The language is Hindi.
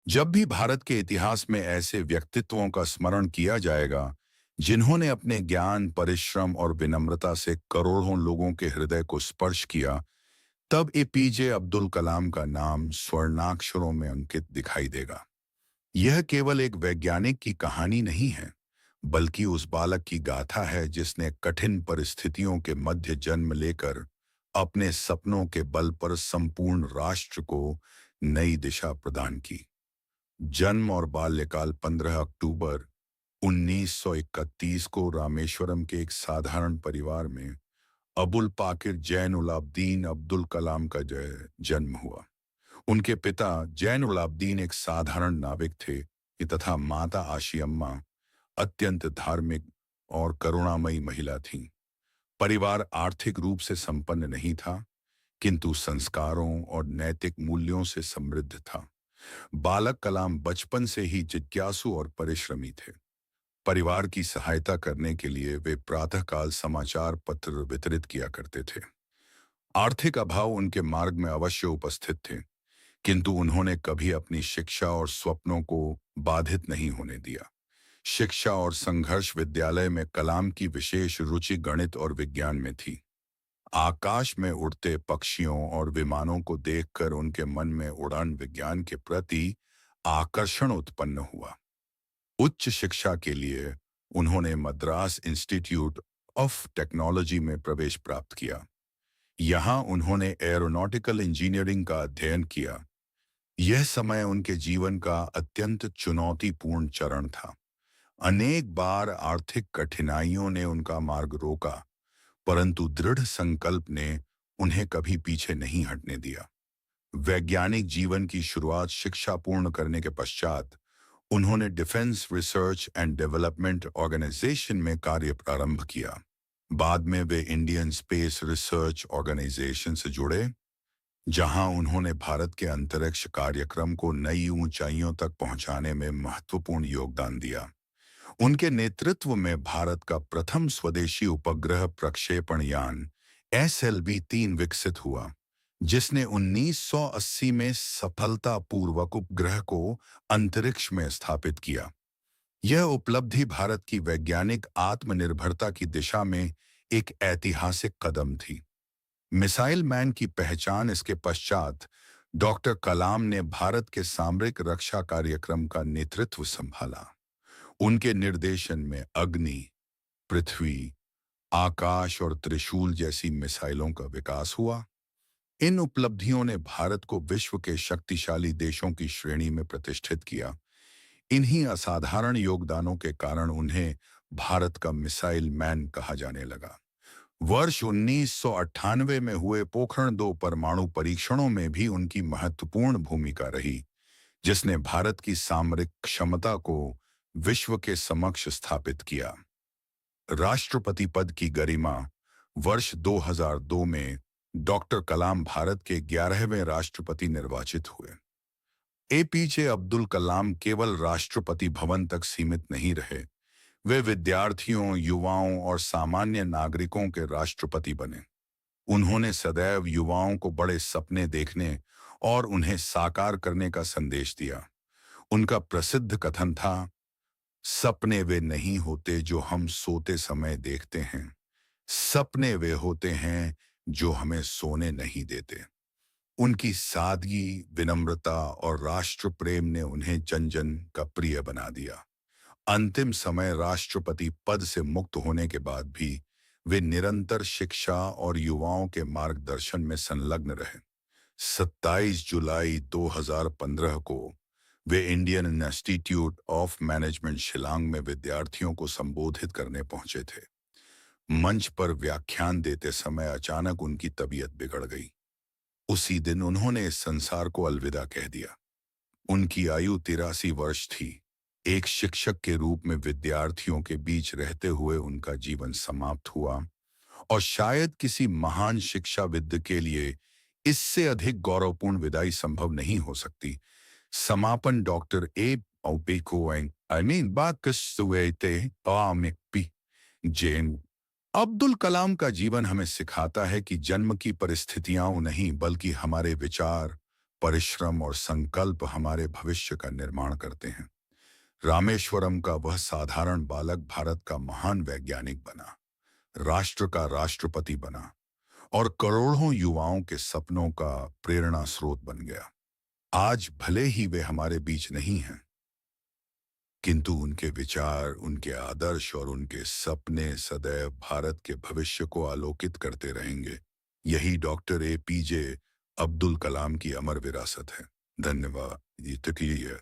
जब भी भारत के इतिहास में ऐसे व्यक्तित्वों का स्मरण किया जाएगा जिन्होंने अपने ज्ञान, परिश्रम और विनम्रता से करोड़ों लोगों के हृदय को स्पर्श किया, तब एपीजे अब्दुल कलाम का नाम स्वर्णाक्षरों में अंकित दिखाई देगा। यह केवल एक वैज्ञानिक की कहानी नहीं है, बल्कि उस बालक की गाथा है जिसने कठिन परिस्थितियों के मध्य जन्म लेकर अपने सपनों के बल पर संपूर्ण राष्ट्र को नई दिशा प्रदान की। जन्म और बाल्यकाल 15 अक्टूबर 1931 को रामेश्वरम के एक साधारण परिवार में अबुल पाकिर जैनुलाब्दीन अब्दुल कलाम का जन्म हुआ। उनके पिता जैनुलाब्दीन एक साधारण नाविक थे तथा माता आशियम्मा अत्यंत धार्मिक और करुणामयी महिला थीं। परिवार आर्थिक रूप से संपन्न नहीं था, किंतु संस्कारों और नैतिक मूल्यों से समृद्ध था। बालक कलाम बचपन से ही जिज्ञासु और परिश्रमी थे। परिवार की सहायता करने के लिए वे प्रातःकाल समाचार पत्र वितरित किया करते थे। आर्थिक अभाव उनके मार्ग में अवश्य उपस्थित थे, किंतु उन्होंने कभी अपनी शिक्षा और स्वप्नों को बाधित नहीं होने दिया। शिक्षा और संघर्ष विद्यालय में कलाम की विशेष रुचि गणित और विज्ञान में थी। आकाश में उड़ते पक्षियों और विमानों को देखकर उनके मन में उड़ान विज्ञान के प्रति आकर्षण उत्पन्न हुआ। उच्च शिक्षा के लिए उन्होंने मद्रास इंस्टीट्यूट ऑफ टेक्नोलॉजी में प्रवेश प्राप्त किया। यहाँ उन्होंने एरोनॉटिकल इंजीनियरिंग का अध्ययन किया। यह समय उनके जीवन का अत्यंत चुनौतीपूर्ण चरण था। अनेक बार आर्थिक कठिनाइयों ने उनका मार्ग रोका, परंतु दृढ़ संकल्प ने उन्हें कभी पीछे नहीं हटने दिया। वैज्ञानिक जीवन की शुरुआत शिक्षा पूर्ण करने के पश्चात उन्होंने defence research and development organization में कार्य प्रारंभ किया। बाद में वे इंडियन स्पेस रिसर्च ऑर्गेनाइजेशन से जुड़े, जहां उन्होंने भारत के अंतरिक्ष कार्यक्रम को नई ऊंचाइयों तक पहुंचाने में महत्वपूर्ण योगदान दिया। उनके नेतृत्व में भारत का प्रथम स्वदेशी उपग्रह प्रक्षेपण यान SLV-3 विकसित हुआ, जिसने 1980 में सफलतापूर्वक उपग्रह को अंतरिक्ष में स्थापित किया। यह उपलब्धि भारत की वैज्ञानिक आत्मनिर्भरता की दिशा में एक ऐतिहासिक कदम थी। मिसाइल मैन की पहचान इसके पश्चात डॉक्टर कलाम ने भारत के सामरिक रक्षा कार्यक्रम का नेतृत्व संभाला। उनके निर्देशन में अग्नि, पृथ्वी, आकाश और त्रिशूल जैसी मिसाइलों का विकास हुआ। इन उपलब्धियों ने भारत को विश्व के शक्तिशाली देशों की श्रेणी में प्रतिष्ठित किया। इन्हीं असाधारण योगदानों के कारण उन्हें भारत का मिसाइल मैन कहा जाने लगा। वर्ष 1998 में हुए पोखरण-2 परमाणु परीक्षणों में भी उनकी महत्वपूर्ण भूमिका रही, जिसने भारत की सामरिक क्षमता को विश्व के समक्ष स्थापित किया। राष्ट्रपति पद की गरिमा। वर्ष 2002 में डॉक्टर कलाम भारत के 11वें राष्ट्रपति निर्वाचित हुए। एपीजे अब्दुल कलाम केवल राष्ट्रपति भवन तक सीमित नहीं रहे। वे विद्यार्थियों, युवाओं और सामान्य नागरिकों के राष्ट्रपति बने। उन्होंने सदैव युवाओं को बड़े सपने देखने और उन्हें साकार करने का संदेश दिया। उनका प्रसिद्ध कथन था, सपने वे नहीं होते जो हम सोते समय देखते हैं, सपने वे होते हैं जो हमें सोने नहीं देते। उनकी सादगी, विनम्रता और राष्ट्र प्रेम ने उन्हें जन जन का प्रिय बना दिया। अंतिम समय राष्ट्रपति पद से मुक्त होने के बाद भी वे निरंतर शिक्षा और युवाओं के मार्गदर्शन में संलग्न रहे। 27 जुलाई 2015 को वे Indian Institute of Management Shillong में विद्यार्थियों को संबोधित करने पहुंचे थे। मंच पर व्याख्यान देते समय अचानक उनकी तबीयत बिगड़ गई। उसी दिन उन्होंने इस संसार को अलविदा कह दिया। उनकी आयु 83 वर्ष थी। एक शिक्षक के रूप में विद्यार्थियों के बीच रहते हुए उनका जीवन समाप्त हुआ, और शायद किसी महान शिक्षाविद के लिए इससे अधिक गौरवपूर्ण विदाई संभव नहीं हो सकती। समापन डॉक्टर ए औपेकोएंग जैन अब्दुल कलाम का जीवन हमें सिखाता है कि जन्म की परिस्थितियां नहीं, बल्कि हमारे विचार, परिश्रम और संकल्प हमारे भविष्य का निर्माण करते हैं। रामेश्वरम का वह साधारण बालक भारत का महान वैज्ञानिक बना, राष्ट्र का राष्ट्रपति बना और करोड़ों युवाओं के सपनों का प्रेरणा स्रोत बन गया। आज भले ही वे हमारे बीच नहीं हैं, किंतु उनके विचार, उनके आदर्श और उनके सपने सदैव भारत के भविष्य को आलोकित करते रहेंगे। यही डॉक्टर APJ अब्दुल कलाम की अमर विरासत है। धन्यवाद। ये तक यही है।